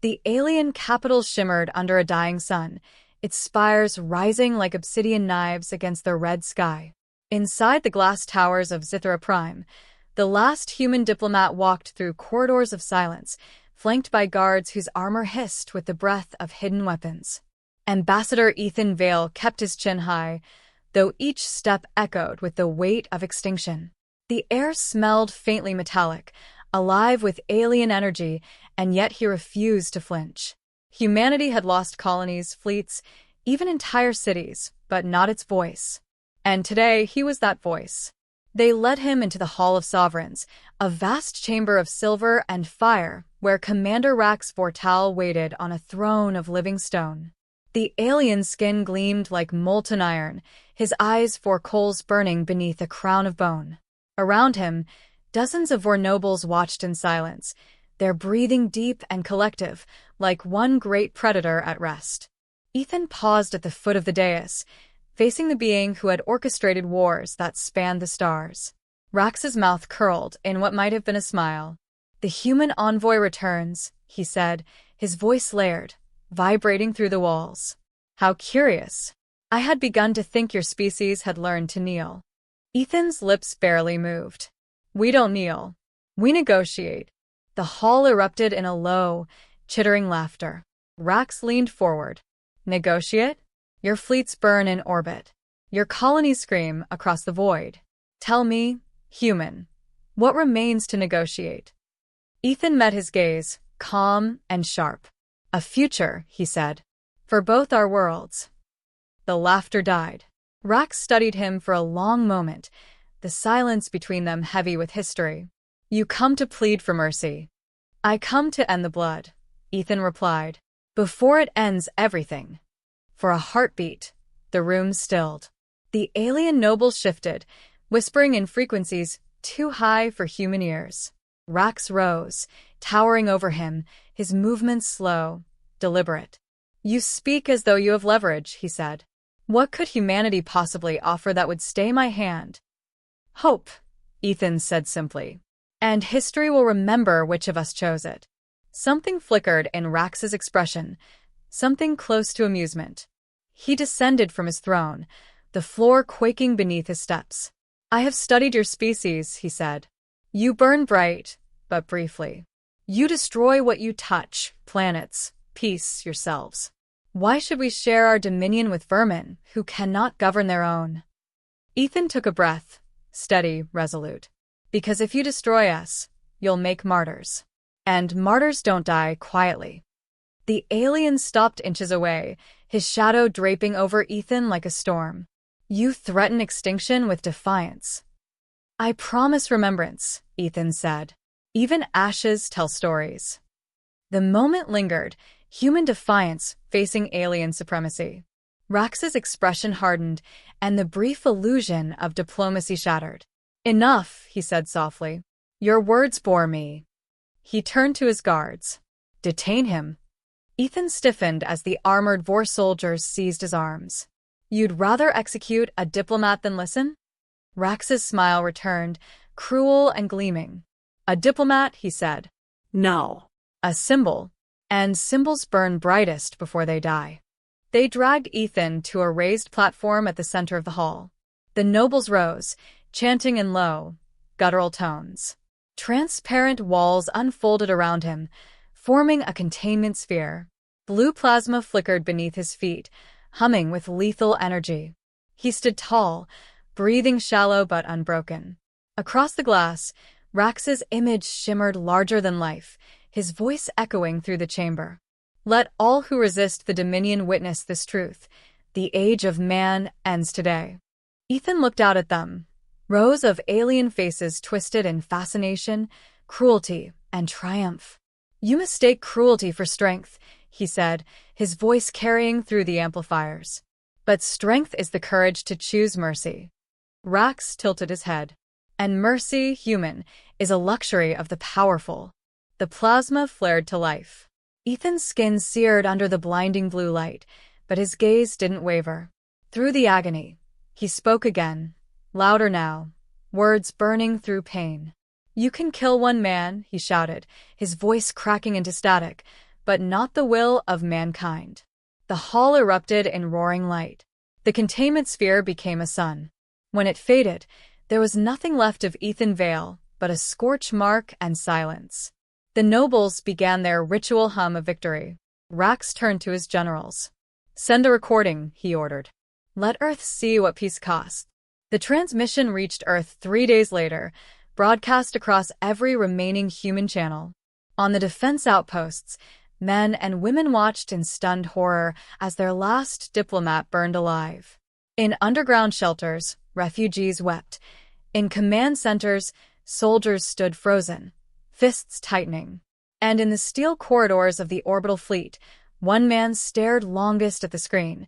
The alien capital shimmered under a dying sun, its spires rising like obsidian knives against the red sky. Inside the glass towers of Zithra Prime, the last human diplomat walked through corridors of silence, flanked by guards whose armor hissed with the breath of hidden weapons. Ambassador Ethan Vale kept his chin high, though each step echoed with the weight of extinction. The air smelled faintly metallic, alive with alien energy, and yet he refused to flinch. Humanity had lost colonies, fleets, even entire cities, but not its voice. And today he was that voice. They led him into the Hall of Sovereigns, a vast chamber of silver and fire where Commander Rax Vortal waited on a throne of living stone. The alien's skin gleamed like molten iron, his eyes four coals burning beneath a crown of bone. Around him, dozens of Vor nobles watched in silence, their breathing deep and collective, like one great predator at rest. Ethan paused at the foot of the dais, facing the being who had orchestrated wars that spanned the stars. Rax's mouth curled in what might have been a smile. "The human envoy returns," he said, his voice layered, vibrating through the walls. "How curious. I had begun to think your species had learned to kneel." Ethan's lips barely moved. "We don't kneel. We negotiate." The hall erupted in a low, chittering laughter. Rax leaned forward. "Negotiate? Your fleets burn in orbit. Your colonies scream across the void. Tell me, human, what remains to negotiate?" Ethan met his gaze, calm and sharp. "A future," he said, "for both our worlds." The laughter died. Rax studied him for a long moment, the silence between them heavy with history. "You come to plead for mercy." "I come to end the blood," Ethan replied, "before it ends everything." For a heartbeat, the room stilled. The alien noble shifted, whispering in frequencies too high for human ears. Rax rose, towering over him, his movements slow, deliberate. "You speak as though you have leverage," he said. "What could humanity possibly offer that would stay my hand?" "Hope," Ethan said simply. "And history will remember which of us chose it." Something flickered in Rax's expression, something close to amusement. He descended from his throne, the floor quaking beneath his steps. "I have studied your species," he said. "You burn bright, but briefly. You destroy what you touch, planets, peace, yourselves. Why should we share our dominion with vermin who cannot govern their own?" Ethan took a breath, steady, resolute. "Because if you destroy us, you'll make martyrs. And martyrs don't die quietly." The alien stopped inches away, his shadow draping over Ethan like a storm. "You threaten extinction with defiance." "I promise remembrance," Ethan said. "Even ashes tell stories." The moment lingered, human defiance facing alien supremacy. Rax's expression hardened, and the brief illusion of diplomacy shattered. "Enough," he said softly. "Your words bore me." He turned to his guards. "Detain him." Ethan stiffened as the armored Vor soldiers seized his arms. "You'd rather execute a diplomat than listen?" Rax's smile returned, cruel and gleaming. "A diplomat," he said. "No." "A symbol. And symbols burn brightest before they die." They dragged Ethan to a raised platform at the center of the hall. The nobles rose, chanting in low, guttural tones. Transparent walls unfolded around him, forming a containment sphere. Blue plasma flickered beneath his feet, humming with lethal energy. He stood tall, breathing shallow but unbroken. Across the glass, Rax's image shimmered larger than life, his voice echoing through the chamber. "Let all who resist the Dominion witness this truth. The age of man ends today." Ethan looked out at them. Rows of alien faces twisted in fascination, cruelty, and triumph. "You mistake cruelty for strength," he said, his voice carrying through the amplifiers. "But strength is the courage to choose mercy." Rax tilted his head. "And mercy, human, is a luxury of the powerful." The plasma flared to life. Ethan's skin seared under the blinding blue light, but his gaze didn't waver. Through the agony, he spoke again, louder now, words burning through pain. "You can kill one man," he shouted, his voice cracking into static, but not the will of mankind. The hall erupted in roaring light. The containment sphere became a sun. When it faded, there was nothing left of Ethan Vale but a scorch mark and silence. The nobles began their ritual hum of victory. Rax turned to his generals. "Send the recording," he ordered. "Let Earth see what peace costs." The transmission reached Earth 3 days later, broadcast across every remaining human channel. On the defense outposts, men and women watched in stunned horror as their last diplomat burned alive. In underground shelters, refugees wept. In command centers, soldiers stood frozen, fists tightening. And in the steel corridors of the orbital fleet, one man stared longest at the screen.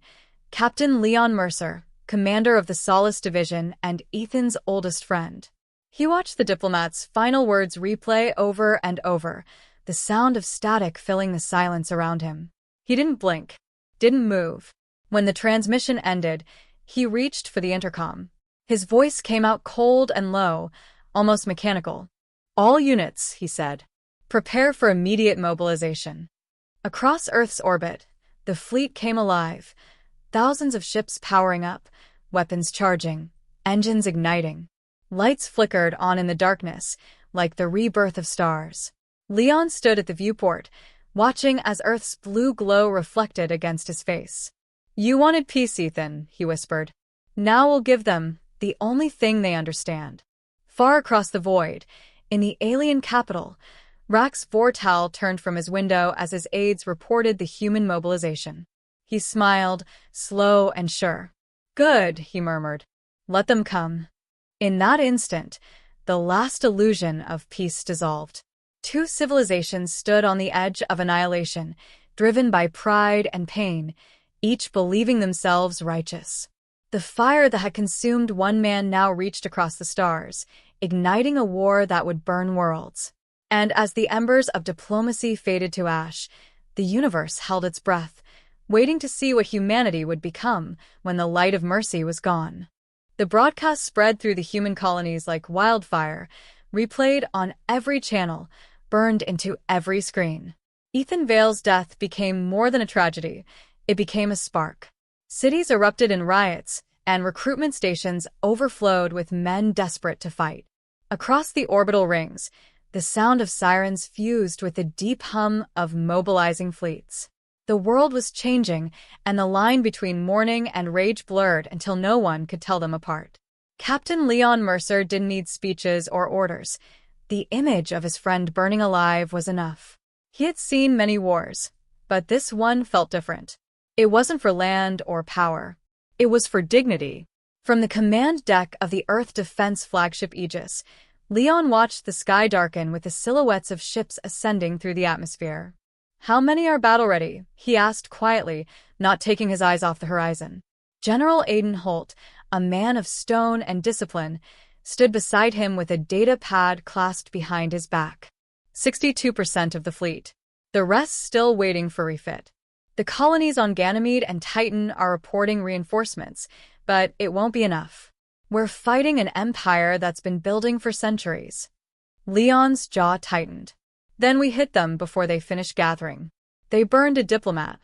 Captain Leon Mercer, commander of the Solace Division and Ethan's oldest friend. He watched the diplomat's final words replay over and over, the sound of static filling the silence around him. He didn't blink, didn't move. When the transmission ended, he reached for the intercom. His voice came out cold and low, almost mechanical. "All units," he said, "prepare for immediate mobilization." Across Earth's orbit, the fleet came alive, thousands of ships powering up, weapons charging, engines igniting. Lights flickered on in the darkness, like the rebirth of stars. Leon stood at the viewport, watching as Earth's blue glow reflected against his face. "You wanted peace, Ethan," he whispered. "Now we'll give them the only thing they understand." Far across the void, in the alien capital, Rax Vortal turned from his window as his aides reported the human mobilization. He smiled, slow and sure. "Good," he murmured. "Let them come." In that instant, the last illusion of peace dissolved. Two civilizations stood on the edge of annihilation, driven by pride and pain, each believing themselves righteous. The fire that had consumed one man now reached across the stars, igniting a war that would burn worlds. And as the embers of diplomacy faded to ash, the universe held its breath, waiting to see what humanity would become when the light of mercy was gone. The broadcast spread through the human colonies like wildfire, replayed on every channel, burned into every screen. Ethan Vale's death became more than a tragedy. It became a spark. Cities erupted in riots, and recruitment stations overflowed with men desperate to fight. Across the orbital rings, the sound of sirens fused with the deep hum of mobilizing fleets. The world was changing, and the line between mourning and rage blurred until no one could tell them apart. Captain Leon Mercer didn't need speeches or orders. The image of his friend burning alive was enough. He had seen many wars, but this one felt different. It wasn't for land or power. It was for dignity. From the command deck of the Earth Defense flagship Aegis, Leon watched the sky darken with the silhouettes of ships ascending through the atmosphere. "How many are battle-ready?" he asked quietly, not taking his eyes off the horizon. General Aiden Holt, a man of stone and discipline, stood beside him with a data pad clasped behind his back. 62% of the fleet. The rest still waiting for refit. The colonies on Ganymede and Titan are reporting reinforcements, but it won't be enough. We're fighting an empire that's been building for centuries. Leon's jaw tightened. Then we hit them before they finished gathering. They burned a diplomat.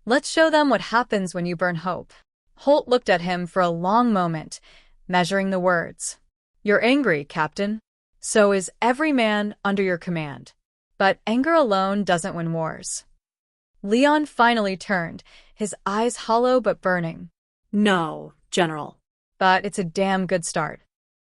Let's show them what happens when you burn hope. Holt looked at him for a long moment, measuring the words. "You're angry, Captain. So is every man under your command. But anger alone doesn't win wars." Leon finally turned, his eyes hollow but burning. "No, General." "But it's a damn good start."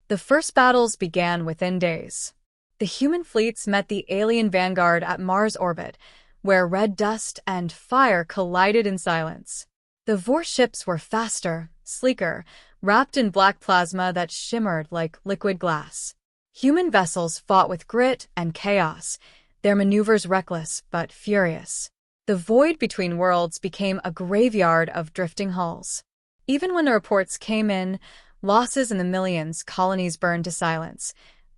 The first battles began within days. The human fleets met the alien vanguard at Mars orbit, where red dust and fire collided in silence. The Vor ships were faster, sleeker, wrapped in black plasma that shimmered like liquid glass. Human vessels fought with grit and chaos, their maneuvers reckless but furious. The void between worlds became a graveyard of drifting hulls. Even when the reports came in, losses in the millions, colonies burned to silence.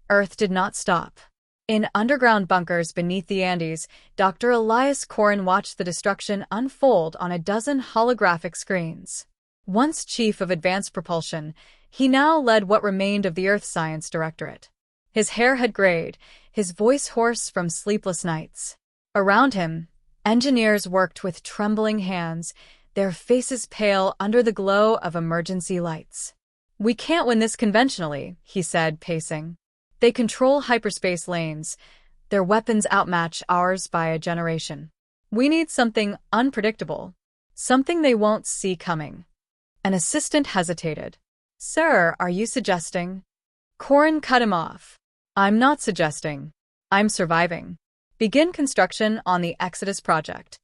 Earth did not stop. In underground bunkers beneath the Andes, Dr. Elias Corrin watched the destruction unfold on a dozen holographic screens. Once chief of advanced propulsion, he now led what remained of the Earth Science Directorate. His hair had grayed, his voice hoarse from sleepless nights. Around him, Engineers worked with trembling hands, their faces pale under the glow of emergency lights. "We can't win this conventionally," he said, pacing. "They control hyperspace lanes. Their weapons outmatch ours by a generation. We need something unpredictable, something they won't see coming." An assistant hesitated. "Sir, are you suggesting?" Corrin cut him off. "I'm not suggesting. I'm surviving. Begin construction on the Exodus project."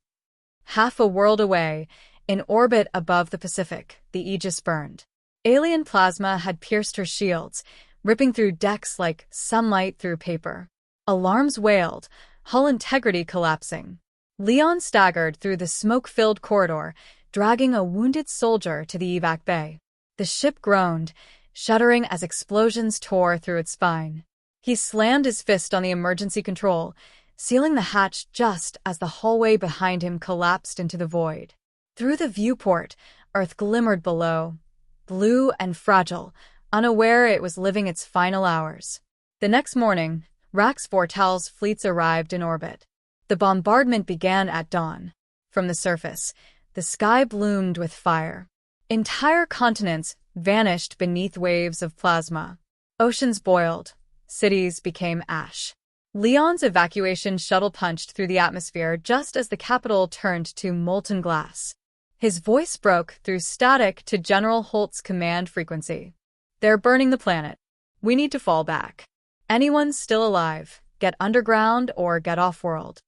Half a world away, in orbit above the Pacific, the Aegis burned. Alien plasma had pierced her shields, ripping through decks like sunlight through paper. Alarms wailed, hull integrity collapsing. Leon staggered through the smoke-filled corridor, dragging a wounded soldier to the evac bay. The ship groaned, shuddering as explosions tore through its spine. He slammed his fist on the emergency control, sealing the hatch just as the hallway behind him collapsed into the void. Through the viewport, Earth glimmered below, blue and fragile, unaware it was living its final hours. The next morning, Rax Vortal's fleets arrived in orbit. The bombardment began at dawn. From the surface, the sky bloomed with fire. Entire continents vanished beneath waves of plasma. Oceans boiled. Cities became ash. Leon's evacuation shuttle punched through the atmosphere just as the capital turned to molten glass. His voice broke through static to General Holt's command frequency. "They're burning the planet. We need to fall back. Anyone still alive, get underground or get off-world."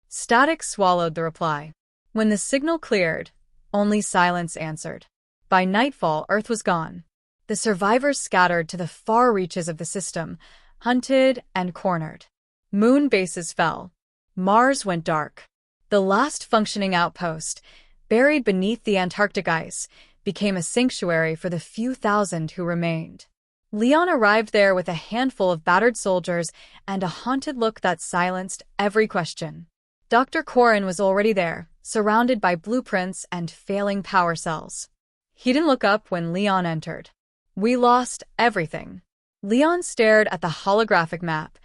Static swallowed the reply. When the signal cleared, only silence answered. By nightfall, Earth was gone. The survivors scattered to the far reaches of the system, hunted and cornered. Moon bases fell. Mars went dark. The last functioning outpost, buried beneath the Antarctic ice, became a sanctuary for the few thousand who remained. Leon arrived there with a handful of battered soldiers and a haunted look that silenced every question. Dr. Corrin was already there, surrounded by blueprints and failing power cells. He didn't look up when Leon entered. "We lost everything." Leon stared at the holographic map,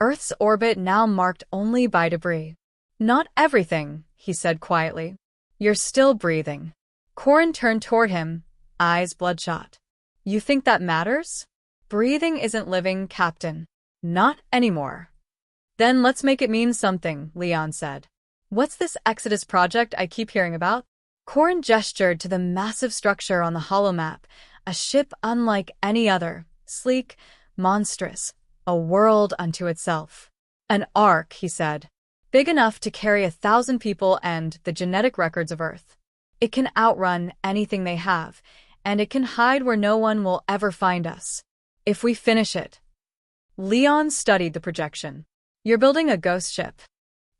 Earth's orbit now marked only by debris. "Not everything," he said quietly. "You're still breathing." Corrin turned toward him, eyes bloodshot. "You think that matters?" "Breathing isn't living, Captain. Not anymore." "Then let's make it mean something," Leon said. "What's this Exodus project I keep hearing about?" Corrin gestured to the massive structure on the holomap, a ship unlike any other, sleek, monstrous, a world unto itself. "An ark," he said, "big enough to carry 1,000 people and the genetic records of Earth. It can outrun anything they have, and it can hide where no one will ever find us. If we finish it." Leon studied the projection. "You're building a ghost ship."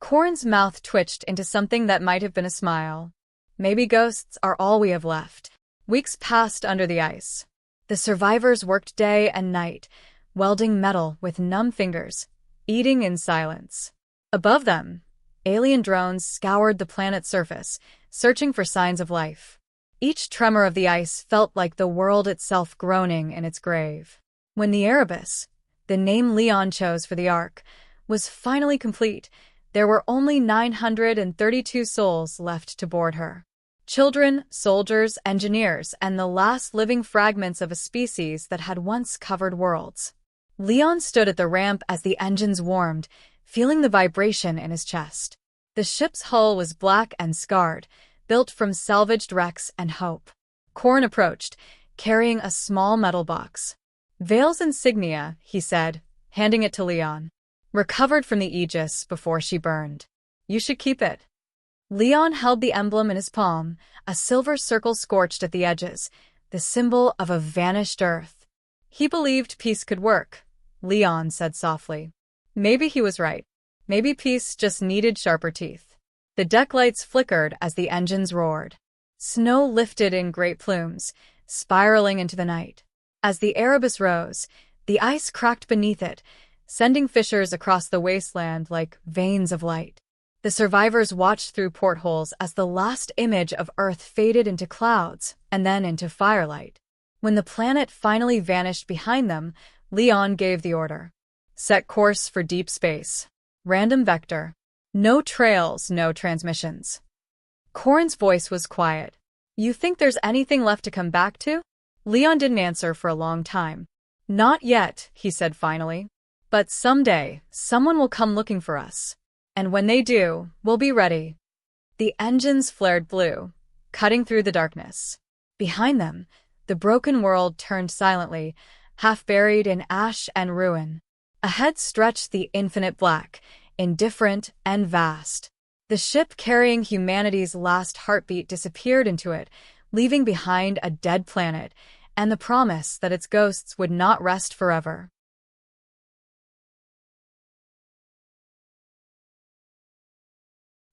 Corrin's mouth twitched into something that might have been a smile. "Maybe ghosts are all we have left." Weeks passed under the ice. The survivors worked day and night, welding metal with numb fingers, eating in silence. Above them, alien drones scoured the planet's surface, searching for signs of life. Each tremor of the ice felt like the world itself groaning in its grave. When the Erebus, the name Leon chose for the Ark, was finally complete, there were only 932 souls left to board her. Children, soldiers, engineers, and the last living fragments of a species that had once covered worlds. Leon stood at the ramp as the engines warmed, feeling the vibration in his chest. The ship's hull was black and scarred, built from salvaged wrecks and hope. Corrin approached, carrying a small metal box. "Vale's insignia," he said, handing it to Leon. "Recovered from the Aegis before she burned. You should keep it." Leon held the emblem in his palm, a silver circle scorched at the edges, the symbol of a vanished Earth. "He believed peace could work," Leon said softly. Maybe he was right. Maybe peace just needed sharper teeth. The deck lights flickered as the engines roared. Snow lifted in great plumes, spiraling into the night. As the Erebus rose, the ice cracked beneath it, sending fissures across the wasteland like veins of light. The survivors watched through portholes as the last image of Earth faded into clouds and then into firelight. When the planet finally vanished behind them, Leon gave the order. "Set course for deep space. Random vector." No trails, no transmissions. Corin's voice was quiet. You think there's anything left to come back to? Leon didn't answer for a long time. Not yet, he said finally. But someday, someone will come looking for us. And when they do, we'll be ready. The engines flared blue, cutting through the darkness. Behind them, the broken world turned silently, half buried in ash and ruin. Ahead stretched the infinite black, indifferent and vast. The ship carrying humanity's last heartbeat disappeared into it, leaving behind a dead planet and the promise that its ghosts would not rest forever.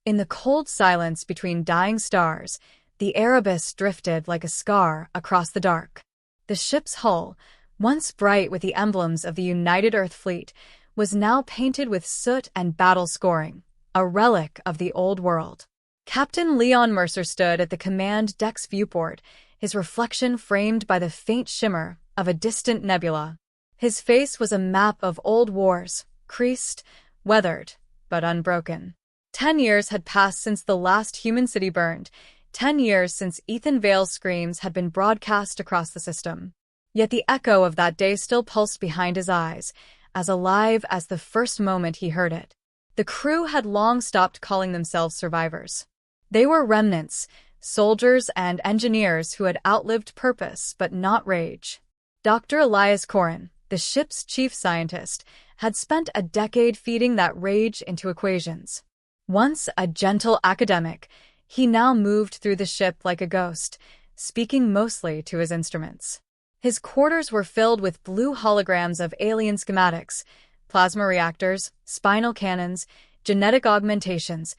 In the cold silence between dying stars, the Erebus drifted like a scar across the dark. The ship's hull, once bright with the emblems of the United Earth Fleet, was now painted with soot and battle scoring, a relic of the old world. Captain Leon Mercer stood at the command deck's viewport, his reflection framed by the faint shimmer of a distant nebula. His face was a map of old wars, creased, weathered, but unbroken. 10 years had passed since the last human city burned, 10 years since Ethan Vale's screams had been broadcast across the system. Yet the echo of that day still pulsed behind his eyes, as alive as the first moment he heard it. The crew had long stopped calling themselves survivors. They were remnants, soldiers and engineers who had outlived purpose but not rage. Dr. Elias Corin, the ship's chief scientist, had spent a decade feeding that rage into equations. Once a gentle academic, he now moved through the ship like a ghost, speaking mostly to his instruments. His quarters were filled with blue holograms of alien schematics, plasma reactors, spinal cannons, genetic augmentations,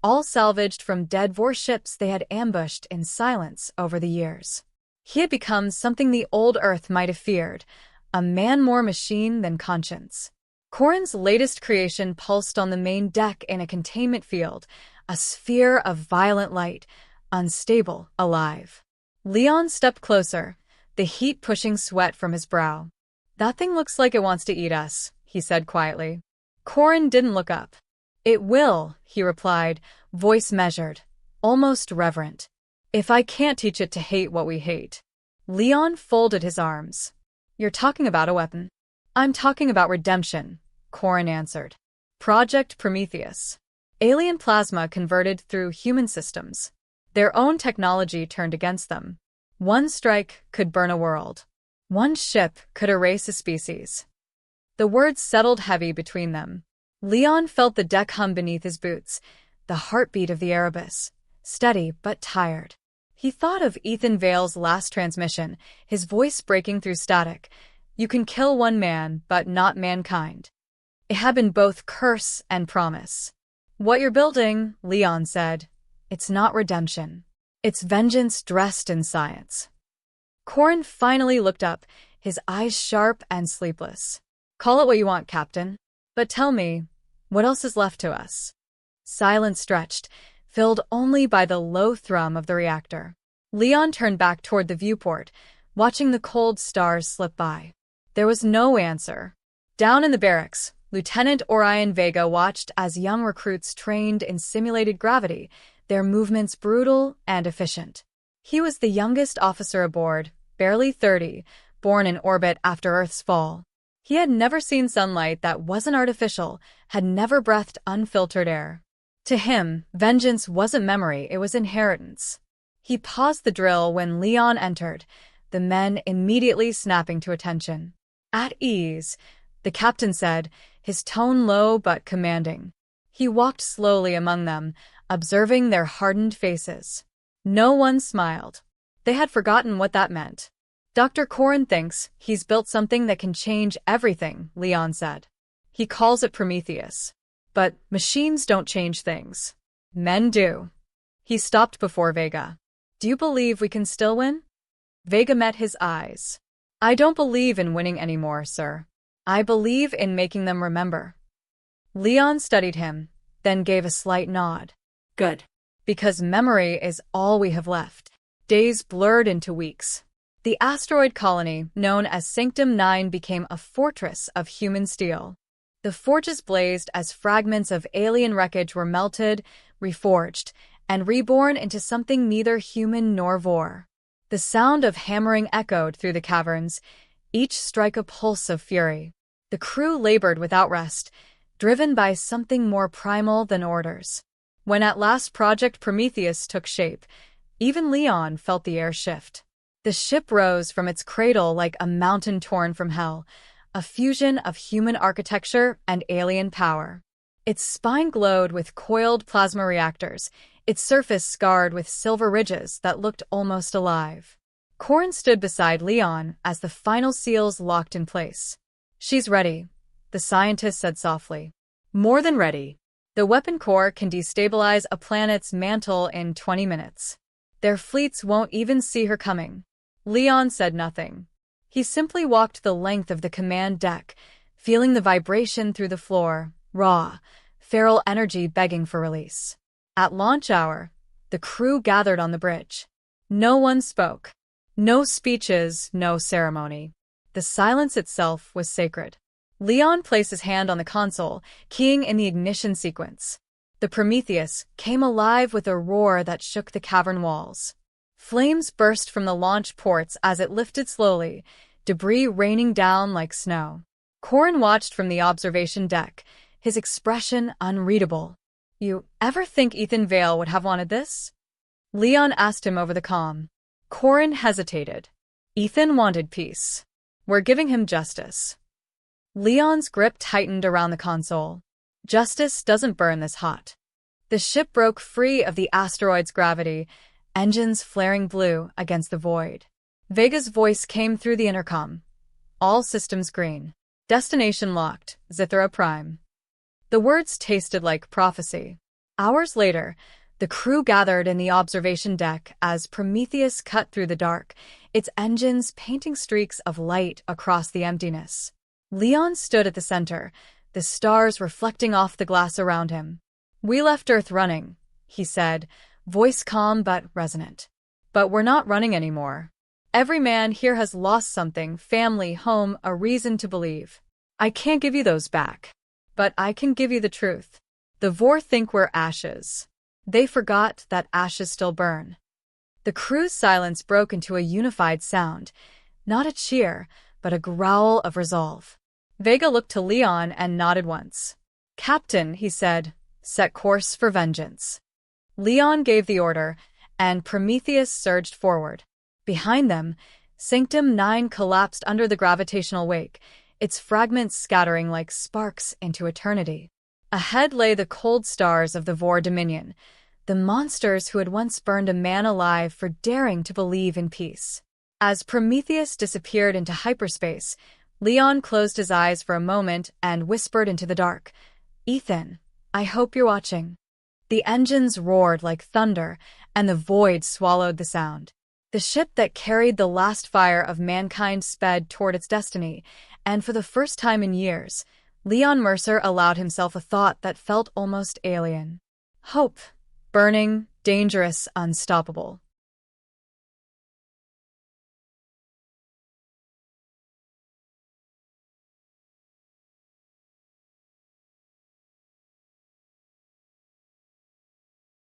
all salvaged from dead warships they had ambushed in silence over the years. He had become something the old Earth might have feared, a man more machine than conscience. Corin's latest creation pulsed on the main deck in a containment field, a sphere of violent light, unstable, alive. Leon stepped closer, the heat pushing sweat from his brow. That thing looks like it wants to eat us, he said quietly. Corin didn't look up. It will, he replied, voice measured, almost reverent. If I can't teach it to hate what we hate. Leon folded his arms. You're talking about a weapon. I'm talking about redemption, Corin answered. Project Prometheus. Alien plasma converted through human systems. Their own technology turned against them. One strike could burn a world. One ship could erase a species. The words settled heavy between them. Leon felt the deck hum beneath his boots, the heartbeat of the Erebus, steady but tired. He thought of Ethan Vale's last transmission, his voice breaking through static. You can kill one man, but not mankind. It had been both curse and promise. What you're building, Leon said, it's not redemption. It's vengeance dressed in science. Corin finally looked up, his eyes sharp and sleepless. Call it what you want, Captain. But tell me, what else is left to us? Silence stretched, filled only by the low thrum of the reactor. Leon turned back toward the viewport, watching the cold stars slip by. There was no answer. Down in the barracks, Lieutenant Orion Vega watched as young recruits trained in simulated gravity, their movements brutal and efficient. He was the youngest officer aboard, barely 30, born in orbit after Earth's fall. He had never seen sunlight that wasn't artificial, had never breathed unfiltered air. To him, vengeance wasn't memory, it was inheritance. He paused the drill when Leon entered, the men immediately snapping to attention. At ease, the captain said, his tone low but commanding. He walked slowly among them, observing their hardened faces. No one smiled. They had forgotten what that meant. Dr. Corin thinks he's built something that can change everything, Leon said. He calls it Prometheus. But machines don't change things. Men do. He stopped before Vega. Do you believe we can still win? Vega met his eyes. I don't believe in winning anymore, sir. I believe in making them remember. Leon studied him, then gave a slight nod. Good. Because memory is all we have left. Days blurred into weeks. The asteroid colony, known as Sanctum 9, became a fortress of human steel. The forges blazed as fragments of alien wreckage were melted, reforged, and reborn into something neither human nor Vor. The sound of hammering echoed through the caverns, each strike a pulse of fury. The crew labored without rest, driven by something more primal than orders. When at last Project Prometheus took shape, even Leon felt the air shift. The ship rose from its cradle like a mountain torn from hell, a fusion of human architecture and alien power. Its spine glowed with coiled plasma reactors, its surface scarred with silver ridges that looked almost alive. Corin stood beside Leon as the final seals locked in place. "She's ready," the scientist said softly. "More than ready. The weapon core can destabilize a planet's mantle in 20 minutes. Their fleets won't even see her coming." Leon said nothing. He simply walked the length of the command deck, feeling the vibration through the floor, raw, feral energy begging for release. At launch hour, the crew gathered on the bridge. No one spoke. No speeches, no ceremony. The silence itself was sacred. Leon placed his hand on the console, keying in the ignition sequence. The Prometheus came alive with a roar that shook the cavern walls. Flames burst from the launch ports as it lifted slowly, debris raining down like snow. Corin watched from the observation deck, his expression unreadable. "You ever think Ethan Vale would have wanted this?" Leon asked him over the comm. Corin hesitated. "Ethan wanted peace. We're giving him justice." Leon's grip tightened around the console. "Justice doesn't burn this hot." The ship broke free of the asteroid's gravity, engines flaring blue against the void. Vega's voice came through the intercom. "All systems green. Destination locked, Zithra Prime." The words tasted like prophecy. Hours later, the crew gathered in the observation deck as Prometheus cut through the dark, its engines painting streaks of light across the emptiness. Leon stood at the center, the stars reflecting off the glass around him. "We left Earth running," he said, voice calm but resonant. "But we're not running anymore. Every man here has lost something, family, home, a reason to believe. I can't give you those back. But I can give you the truth. The Vor think we're ashes. They forgot that ashes still burn." The crew's silence broke into a unified sound, not a cheer, but a growl of resolve. Vega looked to Leon and nodded once. "Captain," he said, "set course for vengeance." Leon gave the order, and Prometheus surged forward. Behind them, Sanctum 9 collapsed under the gravitational wake, its fragments scattering like sparks into eternity. Ahead lay the cold stars of the Vor Dominion, the monsters who had once burned a man alive for daring to believe in peace. As Prometheus disappeared into hyperspace, Leon closed his eyes for a moment and whispered into the dark, "Ethan, I hope you're watching." The engines roared like thunder, and the void swallowed the sound. The ship that carried the last fire of mankind sped toward its destiny, and for the first time in years, Leon Mercer allowed himself a thought that felt almost alien. Hope. Burning, dangerous, unstoppable.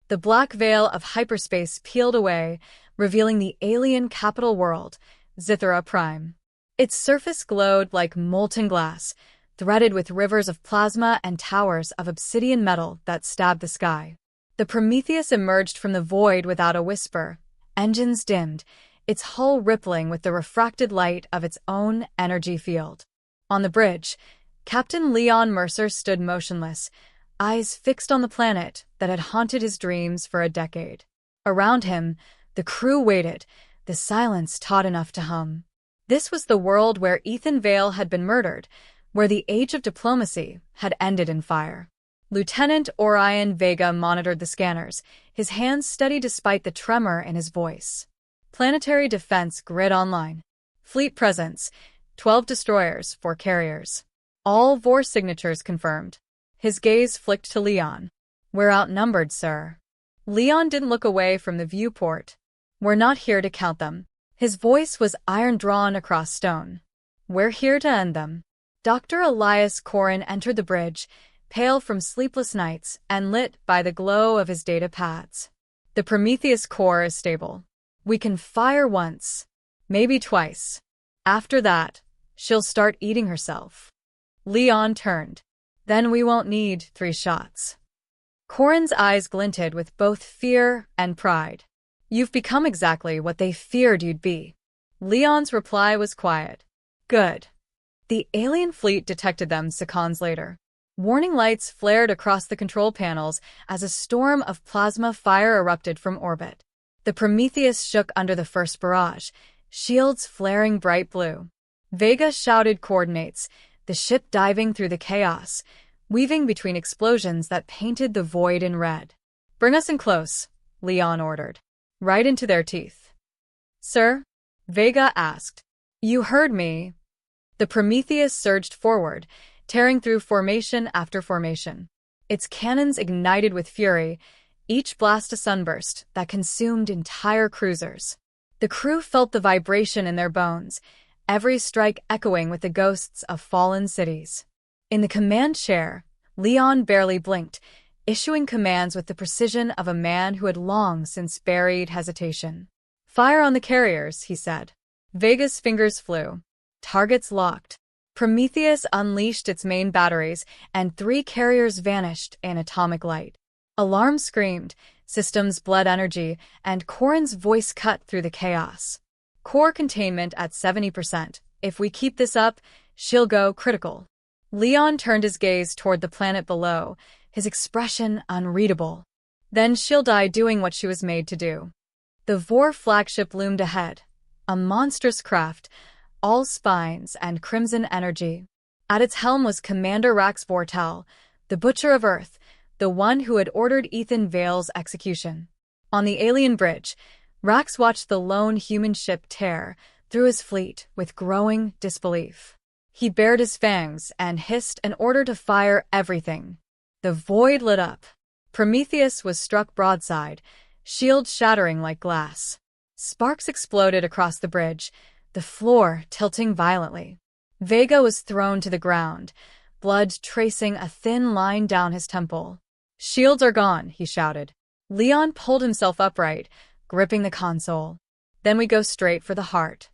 The black veil of hyperspace peeled away, revealing the alien capital world, Zithra Prime. Its surface glowed like molten glass, threaded with rivers of plasma and towers of obsidian metal that stabbed the sky. The Prometheus emerged from the void without a whisper, engines dimmed, its hull rippling with the refracted light of its own energy field. On the bridge, Captain Leon Mercer stood motionless, eyes fixed on the planet that had haunted his dreams for a decade. Around him, the crew waited, the silence taut enough to hum. This was the world where Ethan Vale had been murdered, where the age of diplomacy had ended in fire. Lieutenant Orion Vega monitored the scanners, his hands steady despite the tremor in his voice. Planetary Defense Grid Online. Fleet presence, 12 destroyers, 4 carriers. All Vor signatures confirmed. His gaze flicked to Leon. "We're outnumbered, sir." Leon didn't look away from the viewport. "We're not here to count them." His voice was iron drawn across stone. "We're here to end them." Dr. Elias Corrin entered the bridge, pale from sleepless nights and lit by the glow of his data pads. The Prometheus core is stable. We can fire once, maybe twice. After that, she'll start eating herself. Leon turned. Then we won't need 3 shots. Corrin's eyes glinted with both fear and pride. You've become exactly what they feared you'd be. Leon's reply was quiet. Good. The alien fleet detected them seconds later. Warning lights flared across the control panels as a storm of plasma fire erupted from orbit. The Prometheus shook under the first barrage, shields flaring bright blue. Vega shouted coordinates, the ship diving through the chaos, weaving between explosions that painted the void in red. Bring us in close, Leon ordered. Right into their teeth. Sir? Vega asked. You heard me. The Prometheus surged forward, tearing through formation after formation. Its cannons ignited with fury, each blast a sunburst that consumed entire cruisers. The crew felt the vibration in their bones, every strike echoing with the ghosts of fallen cities. In the command chair, Leon barely blinked, issuing commands with the precision of a man who had long since buried hesitation. Fire on the carriers, he said. Vega's fingers flew. Targets locked. Prometheus unleashed its main batteries, and 3 carriers vanished in atomic light. Alarms screamed, systems bled energy, and Corrin's voice cut through the chaos. Core containment at 70%. If we keep this up, she'll go critical. Leon turned his gaze toward the planet below, his expression unreadable. Then she'll die doing what she was made to do. The Vor flagship loomed ahead, a monstrous craft, all spines and crimson energy. At its helm was Commander Rax Vortal, the Butcher of Earth, the one who had ordered Ethan Vale's execution. On the alien bridge, Rax watched the lone human ship tear through his fleet with growing disbelief. He bared his fangs and hissed an order to fire everything. The void lit up. Prometheus was struck broadside, shield shattering like glass. Sparks exploded across the bridge, the floor tilting violently. Vega was thrown to the ground, blood tracing a thin line down his temple. Shields are gone, he shouted. Leon pulled himself upright, gripping the console. Then we go straight for the heart.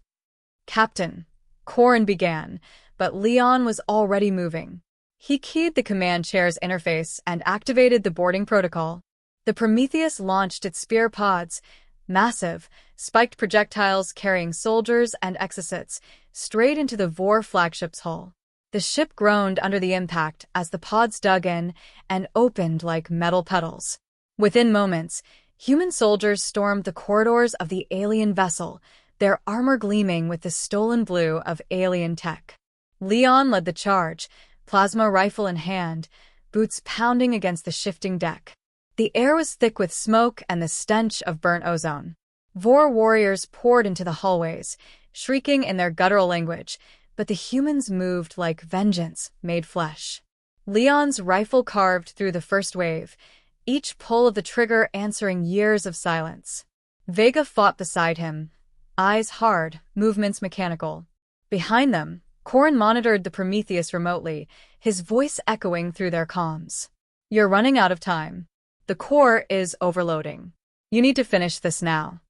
Captain, Corrin began, but Leon was already moving. He keyed the command chair's interface and activated the boarding protocol. The Prometheus launched its spear pods, massive, spiked projectiles carrying soldiers and exocets, straight into the Vor flagship's hull. The ship groaned under the impact as the pods dug in and opened like metal petals. Within moments, human soldiers stormed the corridors of the alien vessel, their armor gleaming with the stolen blue of alien tech. Leon led the charge, plasma rifle in hand, boots pounding against the shifting deck. The air was thick with smoke and the stench of burnt ozone. Vor warriors poured into the hallways, shrieking in their guttural language, but the humans moved like vengeance made flesh. Leon's rifle carved through the first wave, each pull of the trigger answering years of silence. Vega fought beside him, eyes hard, movements mechanical. Behind them, Corrin monitored the Prometheus remotely, his voice echoing through their comms. You're running out of time. The core is overloading. You need to finish this now.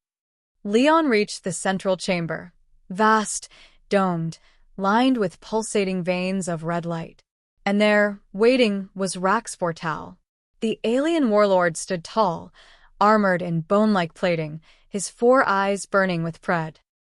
Leon reached the central chamber, vast, domed, lined with pulsating veins of red light. And there, waiting, was Rax Vortal. The alien warlord stood tall, armored in bone-like plating, his 4 eyes burning with dread.